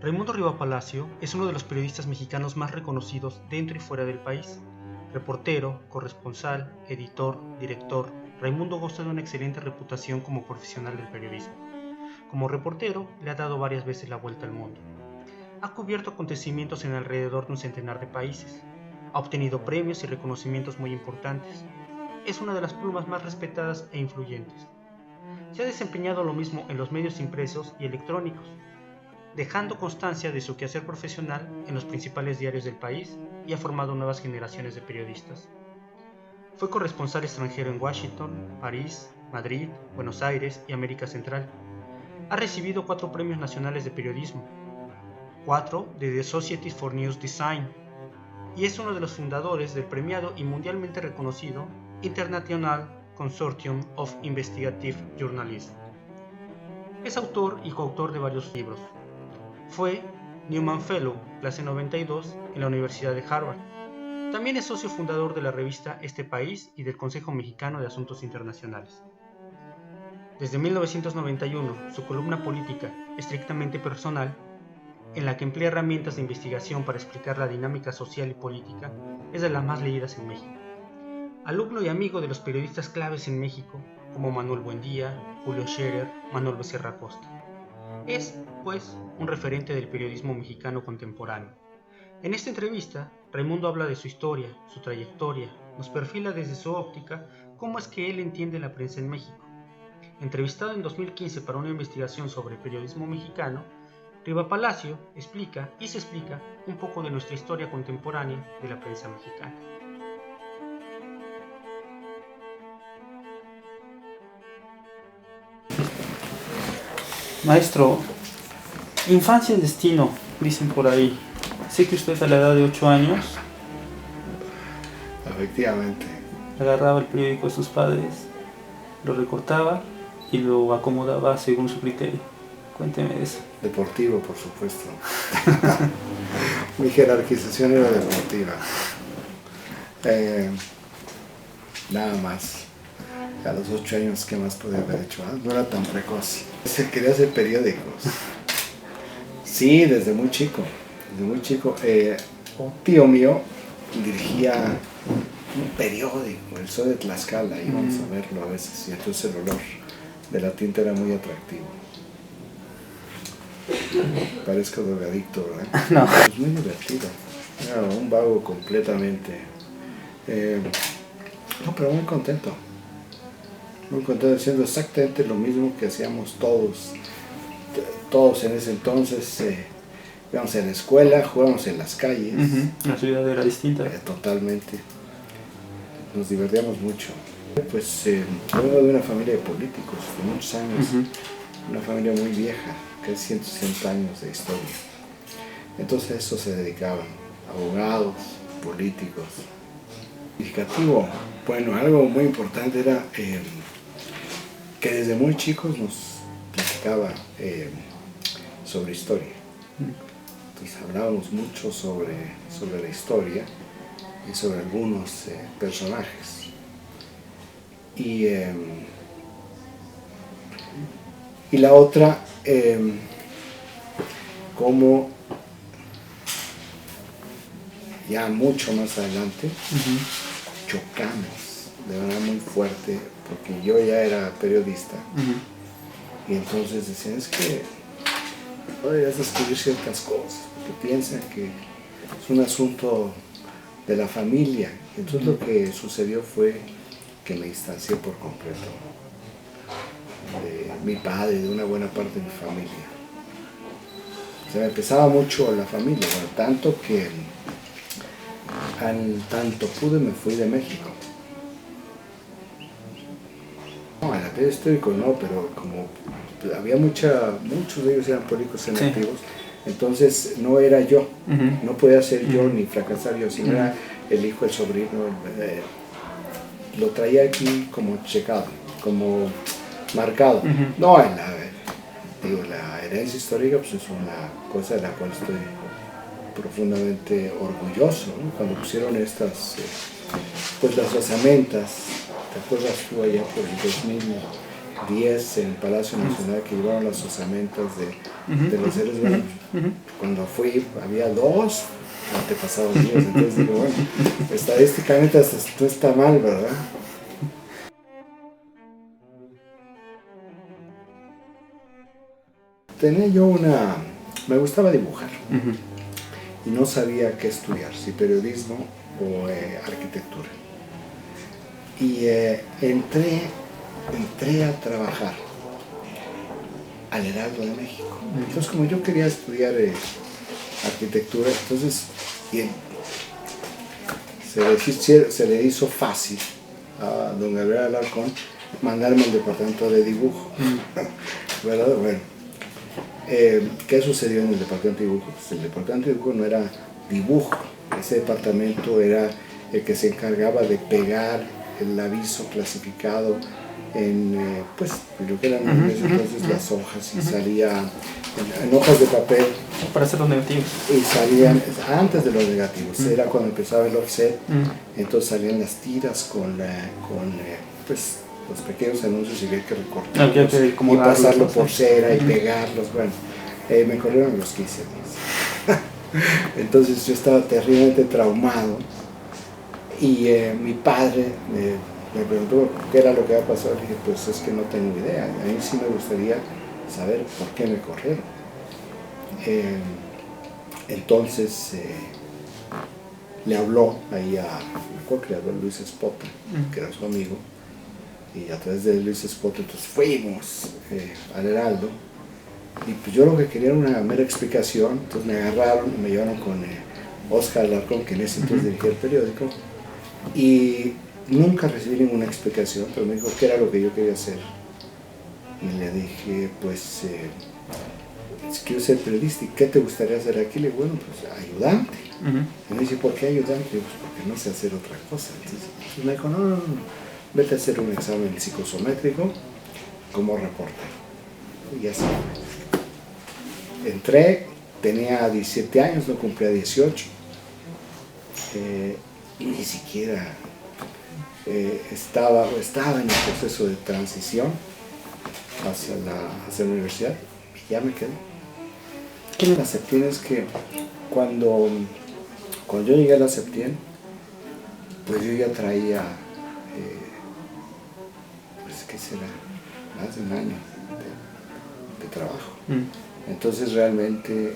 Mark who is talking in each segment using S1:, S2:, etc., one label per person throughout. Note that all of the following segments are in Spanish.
S1: Raimundo Riva Palacio es uno de los periodistas mexicanos más reconocidos dentro y fuera del país. Reportero, corresponsal, editor, director, Raimundo goza de una excelente reputación como profesional del periodismo. Como reportero, le ha dado varias veces la vuelta al mundo. Ha cubierto acontecimientos en alrededor de un centenar de países. Ha obtenido premios y reconocimientos muy importantes. Es una de las plumas más respetadas e influyentes. Se ha desempeñado lo mismo en los medios impresos y electrónicos, dejando constancia de su quehacer profesional en los principales diarios del país y ha formado nuevas generaciones de periodistas. Fue corresponsal extranjero en Washington, París, Madrid, Buenos Aires y América Central. Ha recibido 4 premios nacionales de periodismo, 4 de The Society for News Design, y es uno de los fundadores del premiado y mundialmente reconocido International Consortium of Investigative Journalism. Es autor y coautor de varios libros. Fue Newman Fellow, clase 92, en la Universidad de Harvard. También es socio fundador de la revista Este País y del Consejo Mexicano de Asuntos Internacionales. Desde 1991, su columna política, estrictamente personal, en la que emplea herramientas de investigación para explicar la dinámica social y política, es de las más leídas en México. Alumno y amigo de los periodistas claves en México, como Manuel Buendía, Julio Scherer, Manuel Becerra Costa. Es, pues, un referente del periodismo mexicano contemporáneo. En esta entrevista, Raimundo habla de su historia, su trayectoria, nos perfila desde su óptica cómo es que él entiende la prensa en México. Entrevistado en 2015 para una investigación sobre periodismo mexicano, Riva Palacio explica un poco de nuestra historia contemporánea de la prensa mexicana.
S2: Maestro, infancia es destino, dicen por ahí. Sé que usted a la edad de 8 años
S3: efectivamente
S2: agarraba el periódico de sus padres, lo recortaba y lo acomodaba según su criterio. Cuénteme de eso.
S3: Deportivo, por supuesto. Mi jerarquización era deportiva. Nada más. A los 8 años, ¿qué más podía haber hecho? No era tan precoz. Quería hacer periódicos. Sí, desde muy chico. Un tío mío dirigía un periódico, el Sol de Tlaxcala, íbamos a verlo a veces, y entonces el olor de la tinta era muy atractivo. Parezco drogadicto, ¿verdad?
S2: No.
S3: Es muy divertido. Era un vago completamente. No, pero muy contento. Muy contento haciendo exactamente lo mismo que hacíamos todos en ese entonces. Íbamos a la escuela, jugábamos en las calles.
S2: La ciudad era distinta.
S3: Totalmente. Nos divertíamos mucho. Pues vengo de una familia de políticos de muchos años. Una familia muy vieja, casi 160 años de historia. Entonces a eso se dedicaban, abogados, políticos. Significativo, bueno, algo muy importante era que desde muy chicos nos platicaba sobre historia. Entonces hablábamos mucho sobre la historia y sobre algunos personajes. Y la otra, como ya mucho más adelante, chocamos de manera muy fuerte, porque yo ya era periodista, y entonces decían, es que podrías descubrir ciertas cosas, porque piensan que es un asunto de la familia. Entonces lo que sucedió fue que me distancié por completo de mi padre y de una buena parte de mi familia. Se me pesaba mucho la familia, bueno, tanto que tanto pude me fui de México. No, en el periodo histórico no, pero como había muchos de ellos eran políticos inactivos, entonces no era yo, no podía ser yo ni fracasar yo, sino era el hijo, el sobrino, lo traía aquí como checado, como marcado. No, la herencia histórica pues es una cosa de la cual estoy profundamente orgulloso, ¿no? Cuando pusieron estas, pues las basamentas, ¿te acuerdas tú allá por el 10 en el Palacio Nacional que llevaron las osamentas de los seres humanos. Cuando fui había 2 antepasados míos, entonces digo, bueno, estadísticamente esto está mal, ¿verdad? Me gustaba dibujar y no sabía qué estudiar, si periodismo o arquitectura. Y entré a trabajar al Heraldo de México. Entonces, como yo quería estudiar arquitectura, entonces se le hizo fácil a don Gabriel Alarcón mandarme al departamento de dibujo. ¿Verdad? Bueno, ¿qué sucedió en el departamento de dibujo? Pues el departamento de dibujo no era dibujo, ese departamento era el que se encargaba de pegar el aviso clasificado en pues lo que eran entonces las hojas, y salía en hojas de papel
S2: para hacer los negativos,
S3: y salían antes de los negativos, era cuando empezaba el offset, entonces salían las tiras con pues los pequeños anuncios y había que recortarlos y pasarlo por cera y pegarlos. Bueno, me corrieron los 15 días. Entonces yo estaba terriblemente traumado y mi padre me preguntó qué era lo que había pasado. Le dije, pues es que no tengo idea, a mí sí me gustaría saber por qué me corrieron. Entonces le habló ahí me acuerdo que le habló Luis Espota, que era su amigo, y a través de Luis Espota entonces fuimos al Heraldo, y pues yo lo que quería era una mera explicación. Entonces me agarraron y me llevaron con Óscar Alarcón, que en ese entonces dirigía el periódico, y nunca recibí ninguna explicación, pero me dijo qué era lo que yo quería hacer. Y le dije, pues quiero ser periodista, ¿y qué te gustaría hacer aquí? Le digo, bueno, pues ayudante. Y me dice, ¿por qué ayudante? Le digo, pues porque no sé hacer otra cosa. Entonces me dijo, no, vete a hacer un examen psicosométrico como reportero. Y así entré, tenía 17 años, no cumplía 18, y ni siquiera estaba en el proceso de transición hacia la universidad, y ya me quedé. La Septien es que cuando yo llegué a la Septien, pues yo ya traía, pues qué será, más de un año de trabajo. Entonces realmente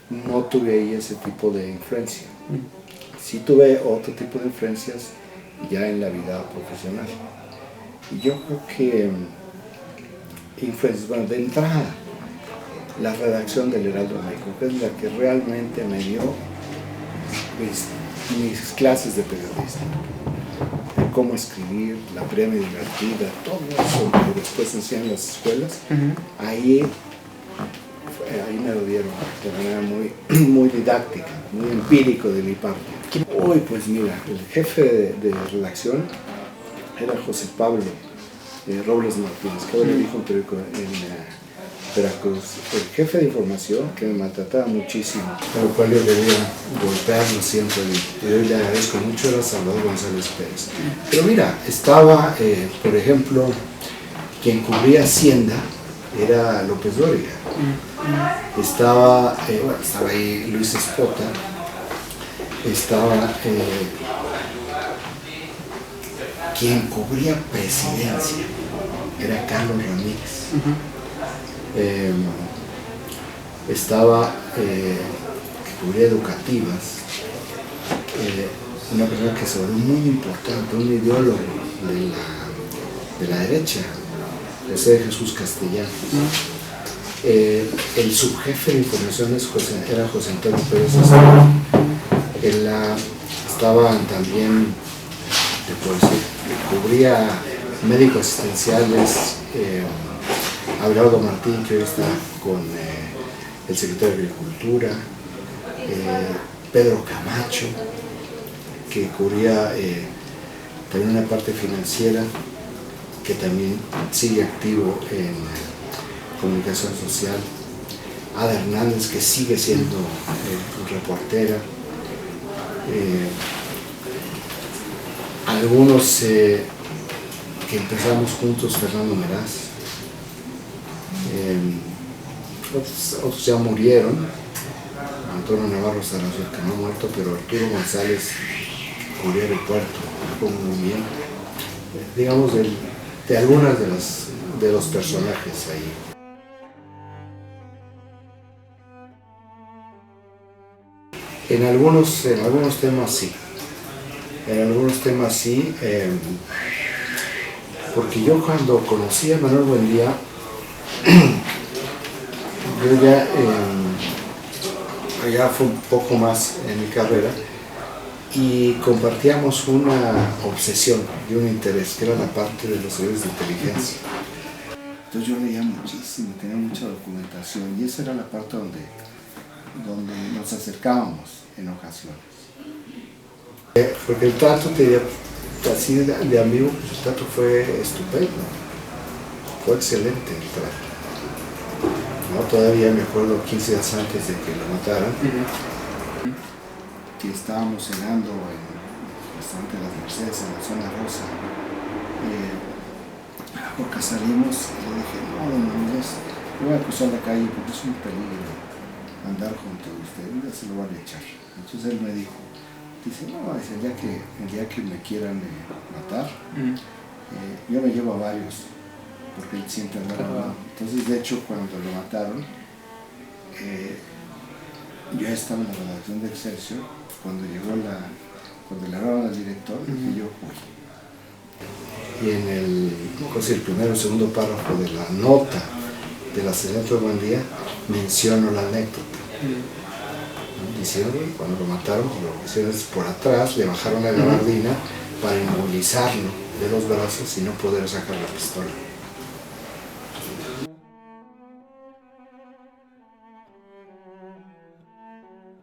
S3: no tuve ahí ese tipo de influencia. Sí tuve otro tipo de influencias ya en la vida profesional. Y yo creo que influencias, bueno, de entrada, la redacción del Heraldo de México, que es la que realmente me dio mis clases de periodismo, de cómo escribir, la premia divertida, todo eso que después enseñan en las escuelas, ahí me lo dieron de manera muy didáctica, muy empírico de mi parte. Hoy, pues mira, el jefe de redacción era José Pablo Robles Martínez, que ahora dijo un periódico en Veracruz, el jefe de información, que me maltrataba muchísimo, por lo cual yo debía golpearlo siempre, y yo le agradezco mucho, era Salvador González Pérez. Pero mira, estaba, por ejemplo, quien cubría Hacienda era López Dóriga, estaba ahí Luis Espota, estaba quien cubría Presidencia, era Carlos Ramírez. Estaba que cubría Educativas, una persona que se volvió muy importante, un ideólogo de la derecha, José Jesús Castellanos. El subjefe de información era José Antonio Pérez Aznar. Estaban también, cubría médicos asistenciales, Abelardo Martín, que hoy está con el secretario de Agricultura, Pedro Camacho, que cubría también una parte financiera, que también sigue activo en comunicación social, Ada Hernández, que sigue siendo reportera, algunos que empezamos juntos, Fernando Meraz. Otros ya murieron, Antonio Navarro Salazar, que no ha muerto, pero Arturo González cubrió el puerto, fue muy bien, digamos, de algunas de los personajes ahí. En algunos temas sí, porque yo cuando conocí a Manuel Buendía, yo ya fue un poco más en mi carrera y compartíamos una obsesión y un interés, que era la parte de los servicios de inteligencia. Entonces yo leía muchísimo, tenía mucha documentación y esa era la parte donde nos acercábamos en ocasiones. Porque el trato, te diría, así de amigo, pues el trato fue estupendo, fue excelente el trato. ¿No? Todavía me acuerdo 15 días antes de que lo mataran, que estábamos cenando en el restaurante de las Mercedes, en la zona rosa. Porque salimos y le dije, no, don Andrés, yo voy a cruzar la calle porque es un peligro andar junto a usted, ya se lo van a echar. Entonces él me dijo, dice, no, dice, el día que me quieran matar, yo me llevo a varios, porque él siempre andaba. Entonces, de hecho, cuando lo mataron, yo estaba en la redacción de Excelsior, cuando le hablaron al director, dije yo, uy. Y en el primero o segundo párrafo de la nota del asesinato de Buendía, menciono la anécdota. Diciendo, cuando lo mataron, lo que hicieron es por atrás, le bajaron la gabardina para inmovilizarlo de los brazos y no poder sacar la pistola.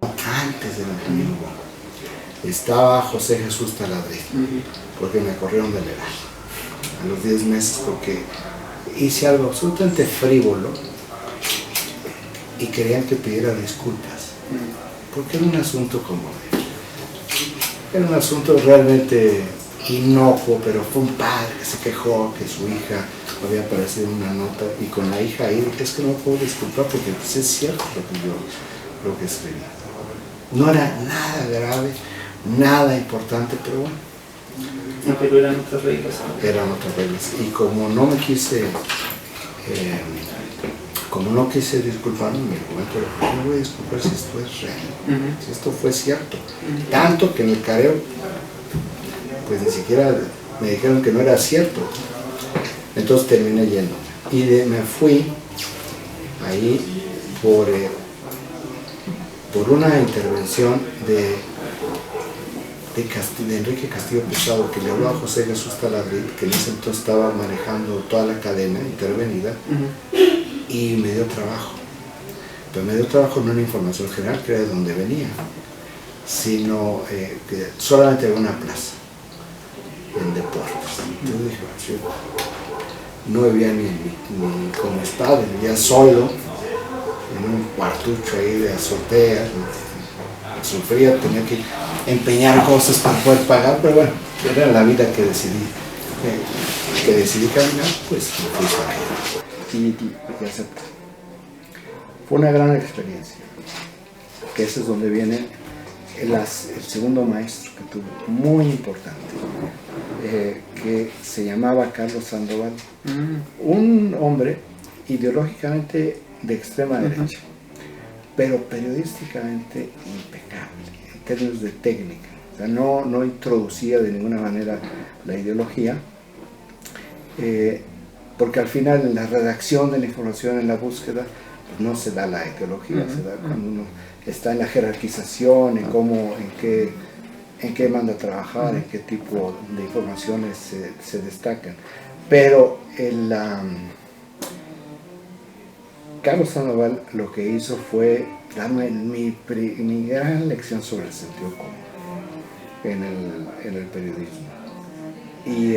S3: Antes del enemigo estaba José Jesús Taladriz, porque me corrieron del Heraldo a los 10 meses porque hice algo absolutamente frívolo y querían que pidiera disculpas, porque era un asunto era un asunto realmente inocuo, pero fue un padre que se quejó que su hija había aparecido en una nota y con la hija ahí dije, es que no puedo disculpar porque pues, es cierto lo que escribí. No era nada grave, nada importante, pero bueno.
S2: No, pero eran otras reglas.
S3: Eran otras reglas. Y como no quise disculparme, me argumento, ¿por qué me voy a disculpar si esto es real? Si esto fue cierto. Tanto que en el careo, pues ni siquiera me dijeron que no era cierto. Entonces terminé yendo. Y me fui ahí por una intervención de Enrique Castillo Pesado, que le habló a José Jesús Taladriz, que en ese entonces estaba manejando toda la cadena intervenida, y me dio trabajo. Pero me dio trabajo no en información general, que era de donde venía, sino que solamente había una plaza en deportes. Entonces dije, sí, no vivía ni con mis padres, vivía solo, en un cuartucho ahí de azotea, sufría, tenía que empeñar cosas para poder pagar, pero bueno, era la vida que decidí caminar, pues me fui para allá y acepté. Fue una gran experiencia, que ese es donde viene el segundo maestro que tuve, muy importante, que se llamaba Carlos Sandoval, un hombre ideológicamente de extrema derecha, pero periodísticamente impecable, en términos de técnica. O sea, no introducía de ninguna manera la ideología, porque al final en la redacción de la información, en la búsqueda, pues no se da la ideología, se da cuando uno está en la jerarquización, en qué manda a trabajar, en qué tipo de informaciones se destacan. Pero Carlos Sandoval lo que hizo fue darme mi gran lección sobre el sentido común en el periodismo. Y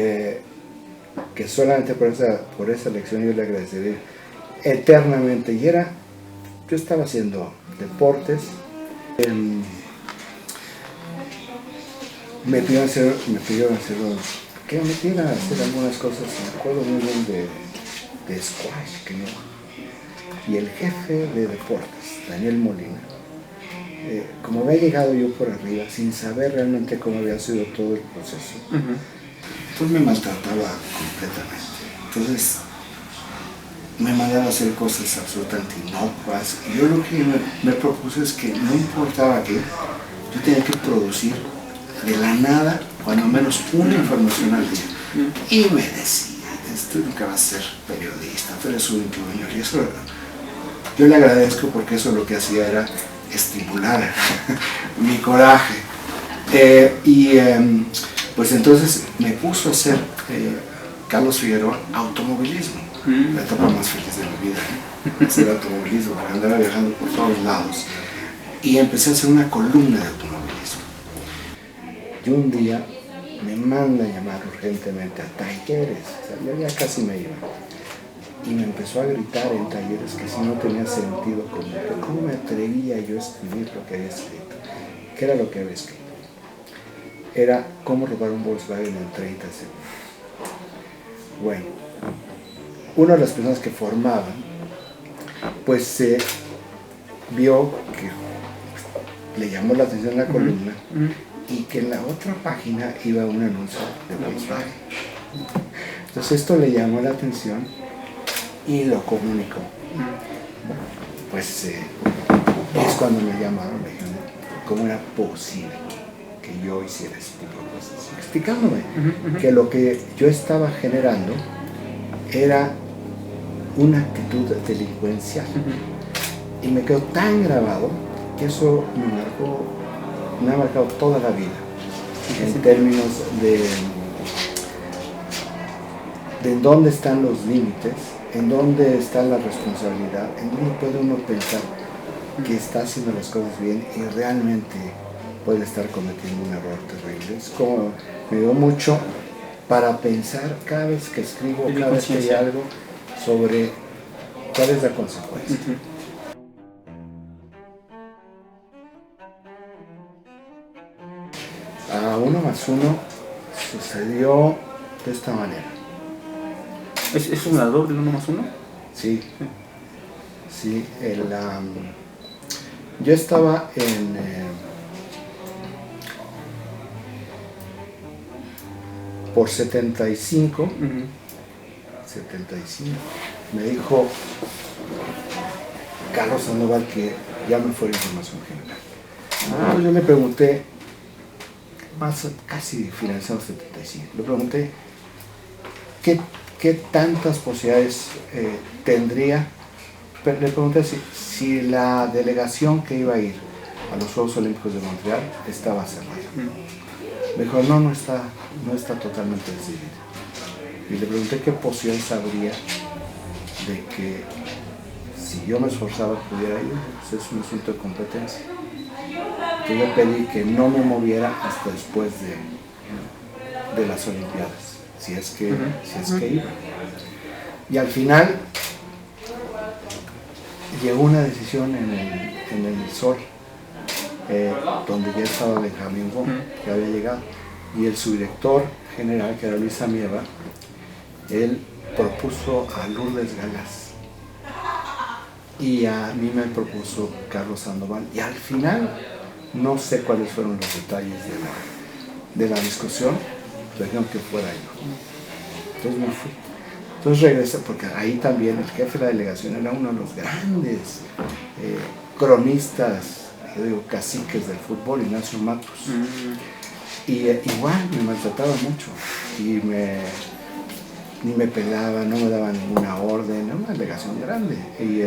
S3: que solamente por esa lección yo le agradeceré eternamente. Y yo estaba haciendo deportes, me pidieron hacer que me metieran a hacer algunas cosas. Me acuerdo muy bien de squash, que no. Y el jefe de deportes, Daniel Molina, como había llegado yo por arriba, sin saber realmente cómo había sido todo el proceso, pues me maltrataba completamente. Entonces me mandaba a hacer cosas absolutamente inocuas. Y yo lo que me propuse es que no importaba que yo tenía que producir de la nada, cuando menos una información al día. Y me decía, tú nunca vas a ser periodista, tú eres un influencer. Y eso yo le agradezco, porque eso lo que hacía era estimular mi coraje. Pues entonces me puso a hacer Carlos Figueroa automovilismo, la etapa más feliz de mi vida, hacer automovilismo, porque andaba viajando por todos lados. Y empecé a hacer una columna de automovilismo. Y un día me manda a llamar urgentemente a talleres, o sea, yo ya casi me iba. Y me empezó a gritar en talleres que si no tenía sentido común, que cómo me atrevía yo a escribir lo que había escrito. ¿Qué era lo que había escrito? Era cómo robar un Volkswagen en 30 segundos. Bueno, una de las personas que formaban, pues vio que le llamó la atención la columna y que en la otra página iba un anuncio de Volkswagen. Entonces esto le llamó la atención y lo comunicó. Pues es cuando me llamaron, me dijeron cómo era posible que yo hiciera ese tipo de cosas, explicándome que lo que yo estaba generando era una actitud delincuencial. Y me quedó tan grabado que eso me ha marcado toda la vida, en términos de en dónde están los límites, en dónde está la responsabilidad, en dónde puede uno pensar que está haciendo las cosas bien y realmente puede estar cometiendo un error terrible. Es como me dio mucho para pensar cada vez que escribo, cada vez que hay algo, sobre cuál es la consecuencia. A 1 más 1 sucedió de esta manera.
S2: ¿Es un ganador del 1 más 1?
S3: Sí. Yo estaba por 75, 75, me dijo Carlos Sandoval que ya me fue la información general. Entonces yo le pregunté, casi finalizando 75, le pregunté qué tantas posibilidades tendría. Pero le pregunté si la delegación que iba a ir a los Juegos Olímpicos de Montreal estaba cerrada. Me dijo, no está totalmente decidida. Y le pregunté qué posibilidades habría de que si yo me esforzaba pudiera ir, pues es un asunto de competencia. Yo le pedí que no me moviera hasta después de las Olimpiadas, si es que iba. Y al final llegó una decisión en el Sol, donde ya estaba Benjamín Wong, que había llegado, y el subdirector general, que era Luis Amieva, él propuso a Lourdes Galás y a mí me propuso Carlos Sandoval, y al final no sé cuáles fueron los detalles de la discusión, pero dijeron que fuera yo. Entonces me fui. Entonces regresé, porque ahí también el jefe de la delegación era uno de los grandes cronistas, yo digo caciques del fútbol, Ignacio Matos. Y igual me maltrataba mucho y ni me pelaba, no me daba ninguna orden, era una delegación grande y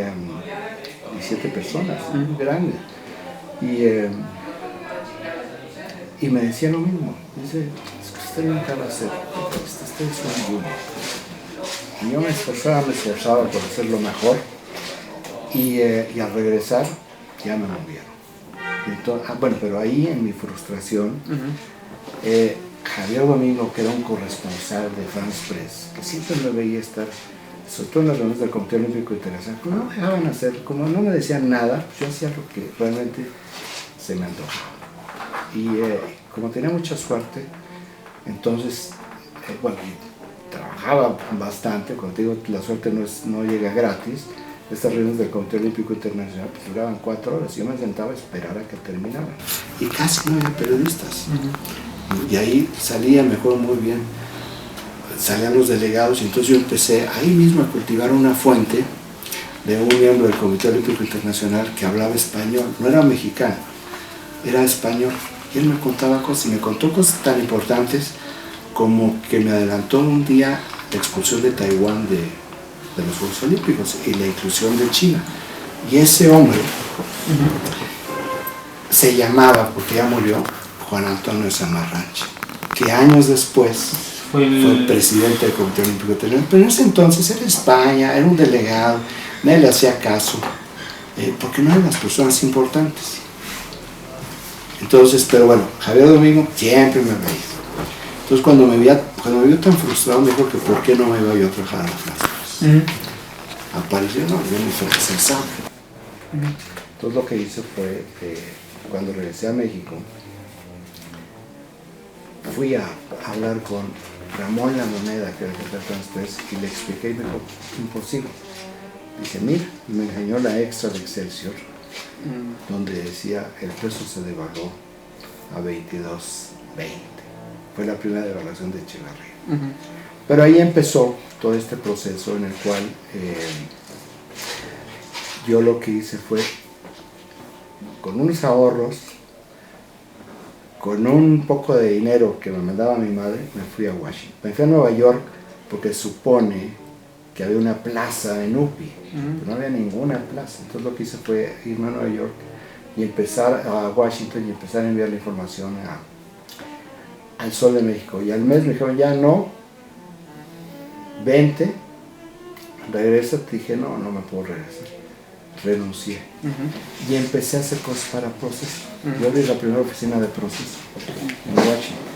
S3: 17 personas, grande. Y me decía lo mismo, dice, es que usted nunca va a ser, usted es un yugo. Y yo me esforzaba por hacerlo mejor y al regresar ya me movieron. Entonces, pero ahí en mi frustración, Javier Domingo, que era un corresponsal de France Press, que siempre me veía estar, sobre todo en las reuniones del Comité Olímpico Internacional, como no me dejaban hacer, como no me decían nada, pues yo hacía lo que realmente se me antojaba. Y como tenía mucha suerte, entonces bueno, trabajaba bastante, cuando digo la suerte no llega gratis. Estas reuniones del Comité Olímpico Internacional pues, duraban 4 horas, yo me sentaba a esperar a que terminaran. Y casi no había periodistas. Y ahí salía, me acuerdo muy bien, salían los delegados, y entonces yo empecé ahí mismo a cultivar una fuente de un miembro del Comité Olímpico Internacional que hablaba español, no era mexicano, era español. Y él me contaba cosas, y me contó cosas tan importantes como que me adelantó un día la expulsión de Taiwán de los Juegos Olímpicos y la inclusión de China. Y ese hombre se llamaba, porque ya murió, Juan Antonio Samarranch, que años después fue presidente del Comité Olímpico Internacional. Pero en ese entonces era España, era un delegado, nadie le hacía caso, porque no eran las personas importantes. Entonces, pero bueno, Javier Domingo siempre me veía. Entonces cuando me vio tan frustrado, me dijo que por qué no me iba yo a trabajar a la Francia. Apareció, no, yo me fui a examen. Entonces lo que hice fue, cuando regresé a México, fui a hablar con Ramón La Moneda, que era el jefe de Transpress, y le expliqué, y me dijo, imposible. Dije, mira, y me enseñó la extra de Excelsior, donde decía, el peso se devaluó a 22.20. Fue la primera devaluación de Echeverría. Pero ahí empezó todo este proceso en el cual yo lo que hice fue, con unos ahorros, con un poco de dinero que me mandaba mi madre, me fui a Washington. Me fui a Nueva York porque supone que había una plaza en UPI, pero no había ninguna plaza. Entonces lo que hice fue irme a Nueva York y empezar a Washington y empezar a enviar la información al Sol de México. Y al mes me dijeron, ya no, vente, regresa. Dije, no me puedo regresar. Renuncié. Y empecé a hacer cosas para Proceso. Yo abrí la primera oficina de Proceso en Washington.